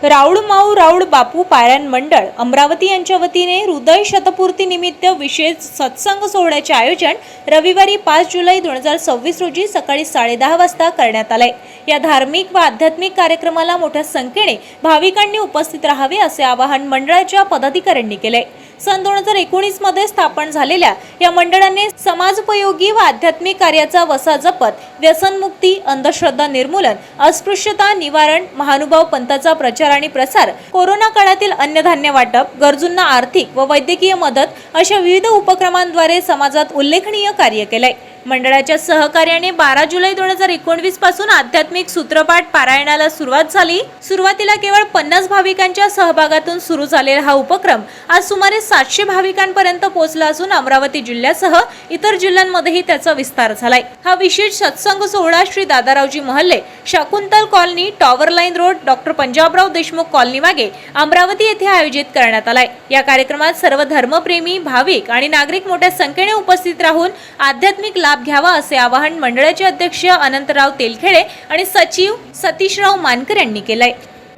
राऊळ राऊळ बापू पारायण मंडळ अमरावती यांच्या वतीने हृदय शतपूर्ती निमित्त विशेष सत्संग सोहळ्याचे आयोजन रविवारी 5 जुलै 2026 रोजी सकाळी 10:30 वाजता करण्यात आले। या धार्मिक व आध्यात्मिक कार्यक्रमाला मोठ्या संख्येने भाविकांनी उपस्थित राहावे असे आवाहन मंडळाच्या पदाधिकाऱ्यांनी केले। सन 2019 मध्ये स्थापन झालेल्या या मंडळाने समाजोपयोगी व आध्यात्मिक कार्याचा वसा जपत व्यसनमुक्ती, अंधश्रद्धा निर्मूलन, अस्पृश्यता निवारण, महानुभाव पंथाचा प्रचार आणि प्रसार, कोरोना काळातील अन्नधान्य वाटप, गरजूंना आर्थिक व वैद्यकीय मदत अशा विविध उपक्रमांद्वारे समाजात उल्लेखनीय कार्य केले। मंडळाच्या सहकार्याने 12 जुलै 2019 पासून आध्यात्मिक सूत्रपाठ पारायणाला सुरुवात झाली। सुरुवातीला केवळ 50 भाविकांच्या सहभागातून सुरू झालेला हा उपक्रम आज सुमारे 700 भाविकांपर्यंत पोहोचला असून अमरावती जिल्ह्यासह इतर जिल्ह्यांमध्येही त्याचा विस्तार झालाय। हा विशेष सत्संग सोहळा Shri Dadaraoji Mahalle, Shakuntal colony, tower line road, doctor Panjabrao Deshmukh colony मागे अमरावती येथे आयोजित करण्यात आलाय। या कार्यक्रमात सर्व धर्मप्रेमी भाविक आणि नागरिक मोठ्या संख्येने उपस्थित राहून आध्यात्मिक लाभ घ्यावा असे आवाहन मंडळाचे अध्यक्ष अनंतराव तेलखेडे आणि सचिव सतीशराव मानकर यांनी केले।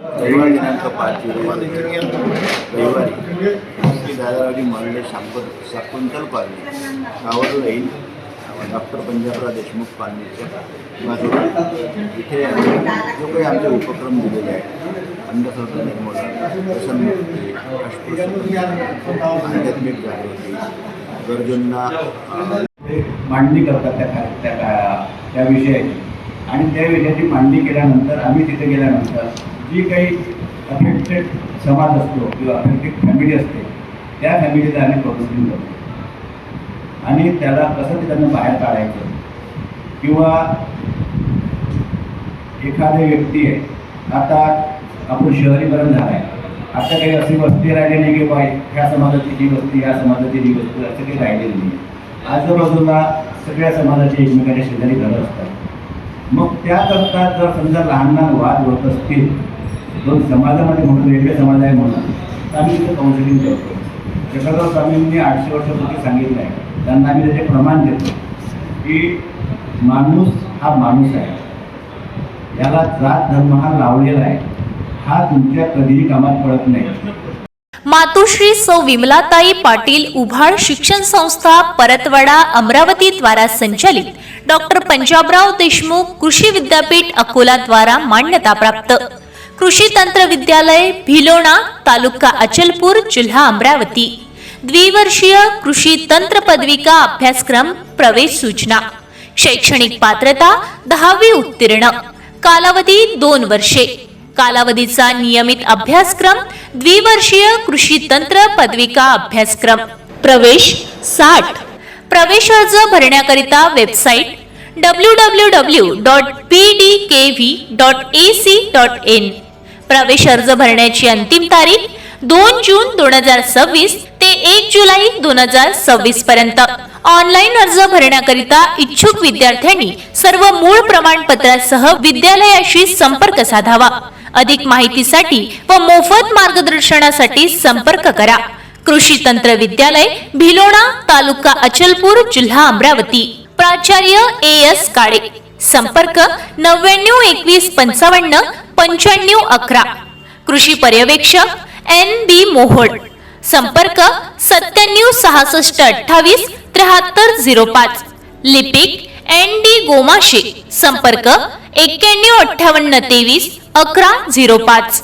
रविवार दिनांक 5 जुलै रविवारी Shri Dadaraoji Mahalle, Shakuntal colony, tower line, doctor Panjabrao Deshmukh कॉलनीच्या बाजूला इथे जो काही आमचे उपक्रम दिलेले आहेत, अंधश्रद्धा निर्मूलन, व्यसनमुक्ती, अस्पृश्यता, आध्यात्मिक जागृती, गरजूंना मांडणी करतात त्या विषयाची, आणि त्या विषयाची मांडणी केल्यानंतर आम्ही तिथे गेल्यानंतर जी काही अफेक्टेड समाज असतो किंवा अफेक्टेड फॅमिली असते त्या फॅमिलीला आम्ही काउन्सिलिंग करतो आणि त्याला कसं त्यांना बाहेर काढायचं, किंवा एखादी व्यक्ती आहे, आता आपण शहरीकरण झालं आहे, आता काही अशी वस्ती राहिली नाही की बाय ह्या समाजाची ही वस्ती, ह्या समाजाची ही वस्ती, असं काही राहिलेलं नाही। आजूबाजूला सगळ्या समाजाची एकमेकांच्या शेजारी घरं असतात। मग त्याकरता जर समजा लहान लहान वाद होत असतील, दोन समाजामध्ये म्हणून वेगळे समाज आहे म्हणून, तर आम्ही तिथे काउन्सिलिंग करतो। जगद्गुरू स्वामींनी 800 वर्षापूर्वी सांगितलं आहे, त्यांना आम्ही त्याचे प्रमाण देतो की माणूस हा माणूस आहे, याला जात धर्म हा लावलेला आहे, हा तुमच्या कधीही कामात पडत नाही। मातोश्री सौ विमलाताई पाटील उभाळ शिक्षण संस्था परतवाडा अमरावती द्वारा संचालित डॉक्टर पंजाबराव देशमुख कृषी विद्यापीठ अकोला द्वारा मान्यता प्राप्त कृषी तंत्र विद्यालय भिलोणा, तालुका अचलपूर, जिल्हा अमरावती, द्विवर्षीय कृषी तंत्र पदविका अभ्यासक्रम, प्रवेश सूचना, शैक्षणिक पात्रता 10वी उत्तीर्ण, कालावधी 2 वर्षे, कालावधीचा नियमित अभ्यासक्रम द्विवर्षीय कृषी तंत्र पदविका अभ्यासक्रम, प्रवेश 60। प्रवेश अर्ज भरण्याकरिता वेबसाईट www.pdkv.ac.in। प्रवेश अर्ज भरण्याची अंतिम तारीख 2 जून 2026 ते 1 जुलै 2026 पर्यंत। ऑनलाईन अर्ज भरण्याकरिता इच्छुक विद्यार्थ्यांनी सर्व मूळ प्रमाणपत्रासह विद्यालयाशी संपर्क साधावा। अधिक माहितीसाठी व मोफत मार्गदर्शनासाठी संपर्क करा। कृषी तंत्र विद्यालय भिलोणा, तालुका अचलपूर, जिल्हा अमरावती। प्राचार्य AS काळे। संपर्क 99 21 55 95 11। कृषी पर्यवेक्षक NB मोहोळ। संपर्क 97 66 28 73 05। लिपिक ND गोमाशे। संपर्क 91 58 23 11 05।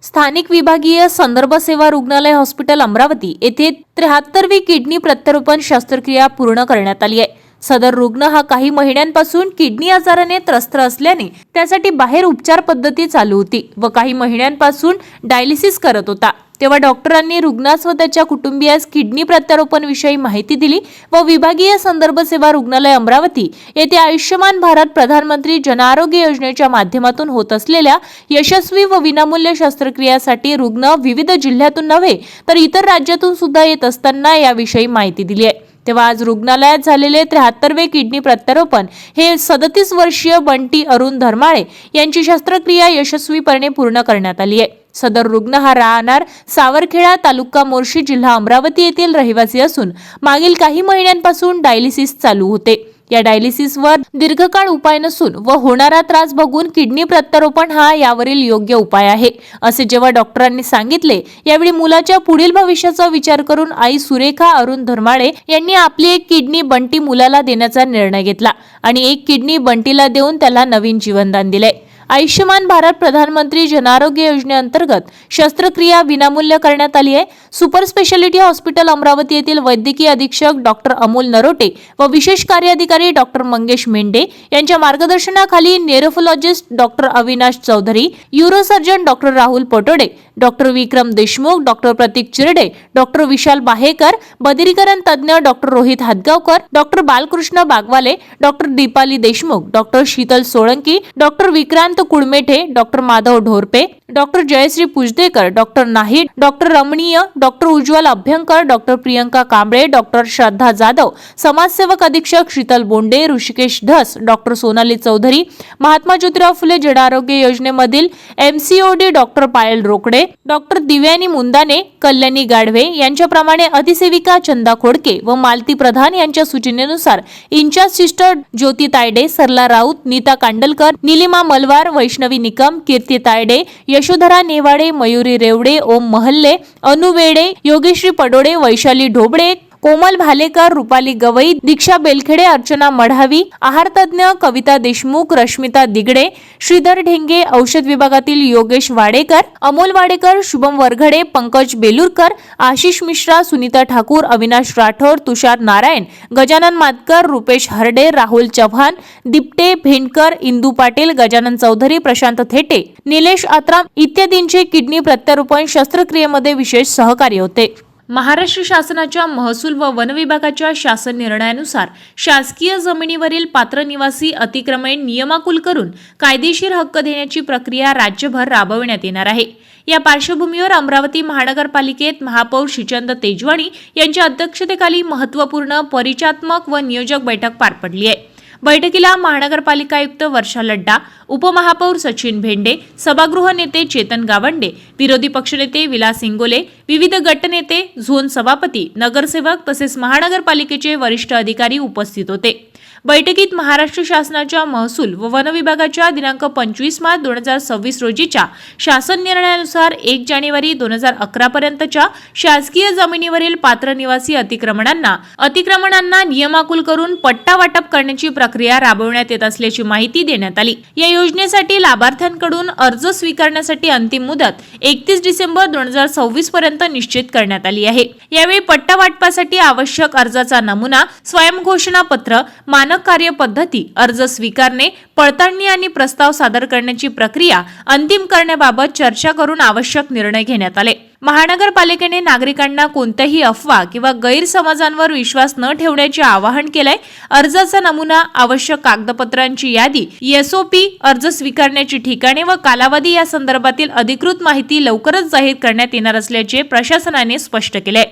स्थानिक विभागीय संदर्भ सेवा रुग्णालय हॉस्पिटल अमरावती येथे 73वी किडनी प्रत्यारोपण शस्त्रक्रिया पूर्ण करण्यात आली आहे। सदर रुग्ण हा काही महिन्यांपासून किडनी आजाराने त्रस्त असल्याने त्यासाठी बाहेर उपचार पद्धती चालू होती व काही महिन्यांपासून डायलिसिस करत होता। तेव्हा डॉक्टरांनी रुग्णास व त्याच्या कुटुंबियास किडनी प्रत्यारोपण विषयी माहिती दिली व विभागीय संदर्भ सेवा रुग्णालय अमरावती येथे आयुष्यमान भारत प्रधानमंत्री जन आरोग्य योजनेच्या माध्यमातून होत असलेल्या यशस्वी व विनामूल्य शस्त्रक्रियासाठी रुग्ण विविध जिल्ह्यातून नव्हे तर इतर राज्यातून सुद्धा येत असताना याविषयी माहिती दिली आहे। तेव्हा आज रुग्णालयात झालेले 73वे किडनी प्रत्यारोपण हे 37 वर्षीय बंटी अरुण धर्माळे यांची शस्त्रक्रिया यशस्वीपणे पूर्ण करण्यात आली आहे। सदर रुग्ण हा राहणार सावरखेडा, तालुका मोर्शी, जिल्हा अमरावती येथील रहिवासी असून मागील काही महिन्यांपासून डायलिसिस चालू होते. या डायलिसिसवर दीर्घकाळ उपाय नसून व होणारा त्रास बघून किडनी प्रत्यारोपण हा यावरील योग्य उपाय आहे असे जेव्हा डॉक्टरांनी सांगितले. यावेळी मुलाच्या पुढील भविष्याचा विचार करून आई सुरेखा अरुण धर्माळे यांनी आपली एक किडनी बंटी मुलाला देण्याचा निर्णय घेतला आणि एक किडनी बंटीला देऊन त्याला नवीन जीवनदान दिले. आयुष्यमान भारत प्रधानमंत्री जन आरोग्य योजनेअंतर्गत शस्त्रक्रिया विनामूल्य करण्यात आली आहे. सुपर स्पेशालिटी हॉस्पिटल अमरावती येथील वैद्यकीय अधीक्षक डॉक्टर अमोल नरोटे व विशेष कार्याधिकारी डॉक्टर मंगेश मेंढे यांच्या मार्गदर्शनाखाली nephrologist doctor Avinash Chaudhari, urosurgeon doctor Rahul Patode, doctor Vikram Deshmukh, doctor Pratik Chirde, doctor Vishal Bahekar, बदिरीकरण तज्ञ doctor Rohit Hatgaonkar, doctor Balkrishna Bagwale, doctor Deepali Deshmukh, doctor Sheetal Solanki, doctor Vikrant Kulmethe, doctor Madhav Dhorpe, doctor Jayashree Pujdekar, doctor Nahid, doctor Ramaniya, doctor Ujjwal Abhyankar, doctor Priyanka Kamble, doctor Shraddha Jadhav, समाजसेवक अधीक्षक Sheetal Bonde, Hrishikesh Dhas, doctor Sonali Chaudhari, Mahatma Jyotirao Phule Jan Arogya योजनेमधील MCOD doctor पायल रोकडे, डॉक्टर दिव्यानी मुंदाने, कल्याणी गाढवे यांच्याप्रमाणे अधिसेविका चंदा खोडके व मालती प्रधान यांच्या सूचनेनुसार इंचार्ज सिस्टर ज्योती तायडे, सरला राऊत, नीता कांडलकर, निलिमा मलवार, वैष्णवी निकम, कीर्ती तायडे, यशोधरा नेवाडे, मयुरी रेवडे, ओम महल्ले, अनु वेडे, योगेश्री पडोडे, वैशाली ढोबळे, कोमल भालेकर, रुपाली गवई, दीक्षा बेलखेडे, अर्चना मढावी, आहार तज्ञ कविता देशमुख, रश्मिता दिगडे, श्रीधर ढेंगे, औषध विभागातील योगेश वाडेकर, अमोल वाडेकर, शुभम वरघडे, पंकज बेलूरकर, आशिष मिश्रा, सुनीता ठाकूर, अविनाश राठोड, तुषार नारायण, गजानन मातकर, रुपेश हरडे, राहुल चव्हाण, दिप्टे भेंडकर, इंदू पाटील, गजानन चौधरी, प्रशांत थेटे, निलेश आत्राम इत्यादींचे किडनी प्रत्यारोपण शस्त्रक्रियेमध्ये विशेष सहकार्य होते. महाराष्ट्र शासनाच्या महसूल व वन विभागाच्या शासन निर्णयानुसार शासकीय जमिनीवरील पात्र निवासी अतिक्रमण नियमाकुल करून कायदेशीर हक्क देण्याची प्रक्रिया राज्यभर राबविण्यात येणार आहे. या पार्श्वभूमीवर अमरावती महानगरपालिकेत महापौर श्रीचंद तेजवाणी यांच्या अध्यक्षतेखाली महत्त्वपूर्ण परिचयात्मक व नियोजक बैठक पार पडली आहे. बैठकीला महानगरपालिका आयुक्त वर्षा लड्डा, उपमहापौर सचिन भेंडे, सभागृह नेते चेतन गावंडे, विरोधी पक्षनेते विलास इंगोले, विविध गटनेते, झोन सभापती, नगरसेवक तसेच महानगरपालिकेचे वरिष्ठ अधिकारी उपस्थित होते. बैठकीत महाराष्ट्र शासनाच्या महसूल व वन विभागाच्या दिनांक 25 मार्च 2026 रोजीच्या शासन निर्णयानुसार 1 जानेवारी 2011 पर्यंतच्या शासकीय जमिनीवरील पात्र निवासी अतिक्रमणांना नियमाकुल करून पट्टा वाटप करण्याची प्रक्रिया राबवण्यात येत असल्याची माहिती देण्यात आली. या योजनेसाठी लाभार्थ्यांकडून अर्ज स्वीकारण्यासाठी अंतिम मुदत 31 डिसेंबर 2026 पर्यंत निश्चित करण्यात आली आहे. यावेळी पट्टा वाटपासाठी आवश्यक अर्जाचा नमुना, स्वयंघोषणा पत्र, मानक कार्यपद्धती, अर्ज स्वीकारणे, पडताळणी आणि प्रस्ताव सादर करण्याची प्रक्रिया अंतिम करण्याबाबत चर्चा करून आवश्यक निर्णय घेण्यात आले. महानगरपालिकेने नागरिकांना कोणत्याही अफवा किंवा गैरसमजांवर विश्वास न ठेवण्याचे आवाहन केलंय. अर्जाचा नमुना, आवश्यक कागदपत्रांची यादी, SOP, अर्ज स्वीकारण्याची ठिकाणे व कालावधी या संदर्भातील अधिकृत माहिती लवकरच जाहीर करण्यात येणार असल्याचे प्रशासनाने स्पष्ट केले.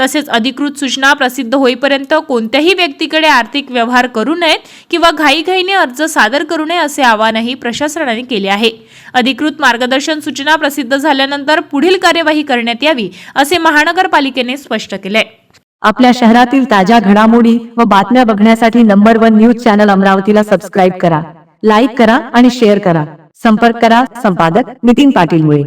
तसेच अधिकृत सूचना प्रसिद्ध होईपर्यंत कोणत्याही व्यक्तीकडे आर्थिक व्यवहार करू नयेत किंवा घाईघाईने अर्ज सादर करू नये असे आवाहनही प्रशासनाने केले आहे. अधिकृत मार्गदर्शन सूचना प्रसिद्ध झाल्यानंतर पुढील कार्यवाही करण्यात यावी असे महानगरपालिकेने स्पष्ट केले. आपल्या शहरातील ताज्या घडामोडी व बातम्या बघण्यासाठी नंबर 1 न्यूज चॅनल अमरावतीला सबस्क्राईब करा, लाईक करा आणि शेअर करा. संपर्क करा संपादक नितीन पाटील मुळे.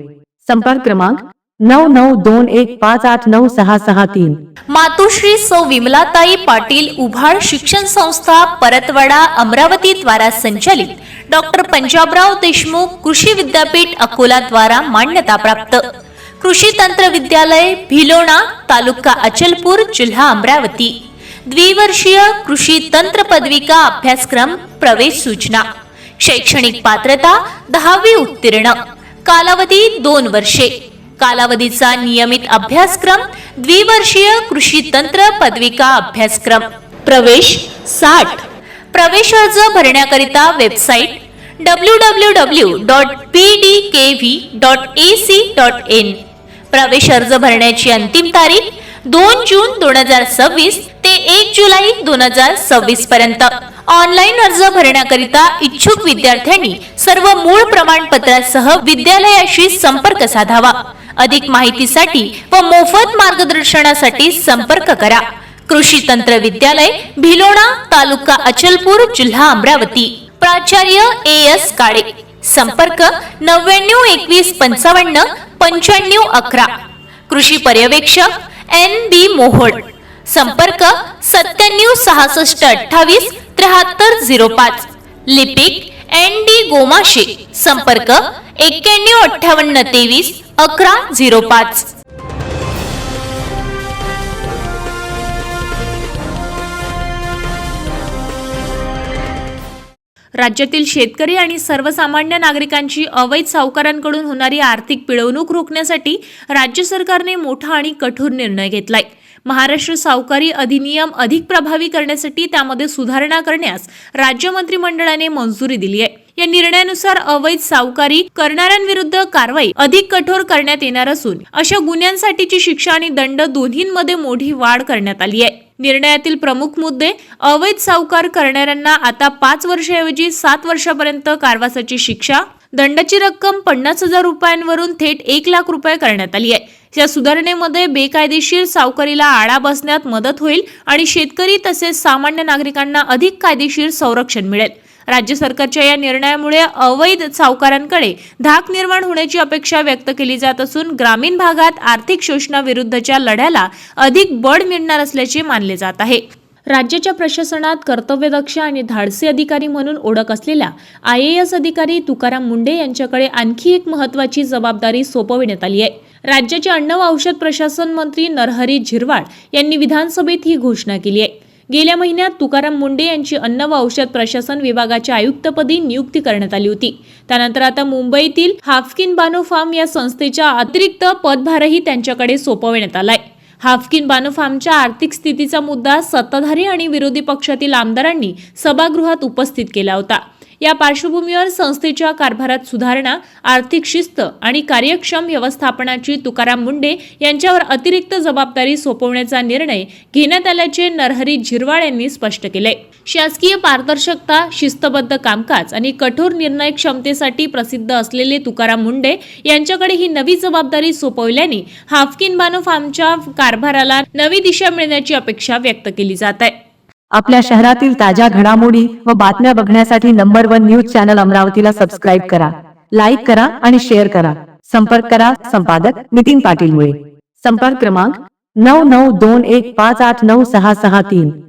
संपर्क क्रमांक 9921589663. मातोश्री सौ विमलाताई पाटील उभाळ शिक्षण संस्था परतवाडा अमरावती द्वारा संचालित डॉक्टर पंजाबराव देशमुख कृषी विद्यापीठ अकोला द्वारा मान्यता प्राप्त कृषी तंत्र विद्यालय भिलोणा, तालुका अचलपूर, जिल्हा अमरावती. द्विवर्षीय कृषी तंत्र पदविका अभ्यासक्रम. प्रवेश सूचना. शैक्षणिक पात्रता 10वी उत्तीर्ण. कालावधी 2 वर्षे. कालावधीचा नियमित अभ्यासक्रम द्विवर्षीय कृषी तंत्र पदविका अभ्यासक्रम. प्रवेश 60. प्रवेश अर्ज भरण्याकरिता वेबसाईट www.pdkv.ac.in. प्रवेश अर्ज भरण्याची अंतिम तारीख 2 जून 2026 ते 1 जुलै 2026 पर्यंत. ऑनलाईन अर्ज भरण्याकरिता इच्छुक विद्यार्थ्यांनी सर्व मूळ प्रमाणपत्रासह विद्यालयाशी संपर्क साधावा। अधिक माहितीसाठी व मोफत मार्गदर्शनासाठी संपर्क करा। कृषी तंत्र विद्यालय भिलोणा, तालुका अचलपूर, जिल्हा अमरावती। प्राचार्य एस काळे। संपर्क 99 21 55 95 11। कृषी पर्यवेक्षक NB मोहोळ। संपर्क 97 66 28 73 05। लिपिक ND गोमाशे। संपर्क 91 58 23 11 05। राज्यातील शेतकरी आणि सर्वसामान्य नागरिकांची अवैध सावकारांकडून होणारी आर्थिक पिळवणूक रोखण्यासाठी राज्य सरकारने मोठा आणि कठोर निर्णय घेतलाय। महाराष्ट्र सावकारी अधिनियम अधिक प्रभावी करण्यासाठी त्यामध्ये सुधारणा करण्यास राज्य मंत्रिमंडळाने मंजुरी दिली आहे। या निर्णयानुसार अवैध सावकारी करणाऱ्यांविरुद्ध कारवाई अधिक कठोर करण्यात येणार असून अशा गुन्ह्यांसाठीची शिक्षा आणि दंड दोन्हींमध्ये मोठी वाढ करण्यात आली आहे। निर्णयातील प्रमुख मुद्दे अवैध सावकार करणाऱ्यांना आता 5 वर्षाऐवजी 7 वर्षापर्यंत कारावासाची शिक्षा, दंडाची रक्कम 50,000 रुपयांवरून थेट 1 लाख रुपये करण्यात आली आहे। या सुधारणेमध्ये बेकायदेशीर सावकारीला आळा बसण्यात मदत होईल आणि शेतकरी तसेच सामान्य नागरिकांना अधिक कायदेशीर संरक्षण मिळेल। राज्य सरकारच्या या निर्णयामुळे अवैध सावकारांकडे धाक निर्माण होण्याची अपेक्षा व्यक्त केली जात असून ग्रामीण भागात आर्थिक शोषणाविरुद्धच्या लढ्याला अधिक बळ मिळणार असल्याचे मानले जात आहे। राज्याच्या प्रशासनात कर्तव्यदक्ष आणि धाडसी अधिकारी म्हणून ओळख असलेल्या IAS अधिकारी तुकाराम मुंढे यांच्याकडे आणखी एक महत्त्वाची जबाबदारी सोपविण्यात आली आहे। राज्याचे अन्न व औषध प्रशासन मंत्री नरहरी झिरवाळ यांनी विधानसभेत ही घोषणा केली आहे। गेल्या महिन्यात तुकाराम मुंढे यांची अन्न व औषध प्रशासन विभागाच्या आयुक्तपदी नियुक्ती करण्यात आली होती। त्यानंतर आता मुंबईतील हाफकिन बानो फार्म या संस्थेचा अतिरिक्त पदभारही त्यांच्याकडे सोपवण्यात आलाय। हाफकिन बानो फार्मच्या आर्थिक स्थितीचा मुद्दा सत्ताधारी आणि विरोधी पक्षातील आमदारांनी सभागृहात उपस्थित केला होता। या पार्श्वभूमीवर संस्थेच्या कारभारात सुधारणा, आर्थिक शिस्त आणि कार्यक्षम व्यवस्थापनाची तुकाराम मुंढे यांच्यावर अतिरिक्त जबाबदारी सोपवण्याचा निर्णय घेण्यात आल्याचे नरहरी झिरवाळ यांनी स्पष्ट केले। शासकीय पारदर्शकता, शिस्तबद्ध कामकाज आणि कठोर निर्णय क्षमतेसाठी प्रसिद्ध असलेले तुकाराम मुंढे यांच्याकडे ही नवी जबाबदारी सोपवल्याने हाफकिन बानो फार्मच्या कारभाराला नवी दिशा मिळण्याची अपेक्षा व्यक्त केली जात आहे। आपल्या शहरातील ताज्या घडामोडी व बातम्या बघण्यासाठी नंबर 1 न्यूज चॅनल अमरावतीला सबस्क्राईब करा, लाईक करा आणि शेअर करा। संपर्क करा संपादक नितीन पाटील मुळे। संपर्क क्रमांक 9921589663।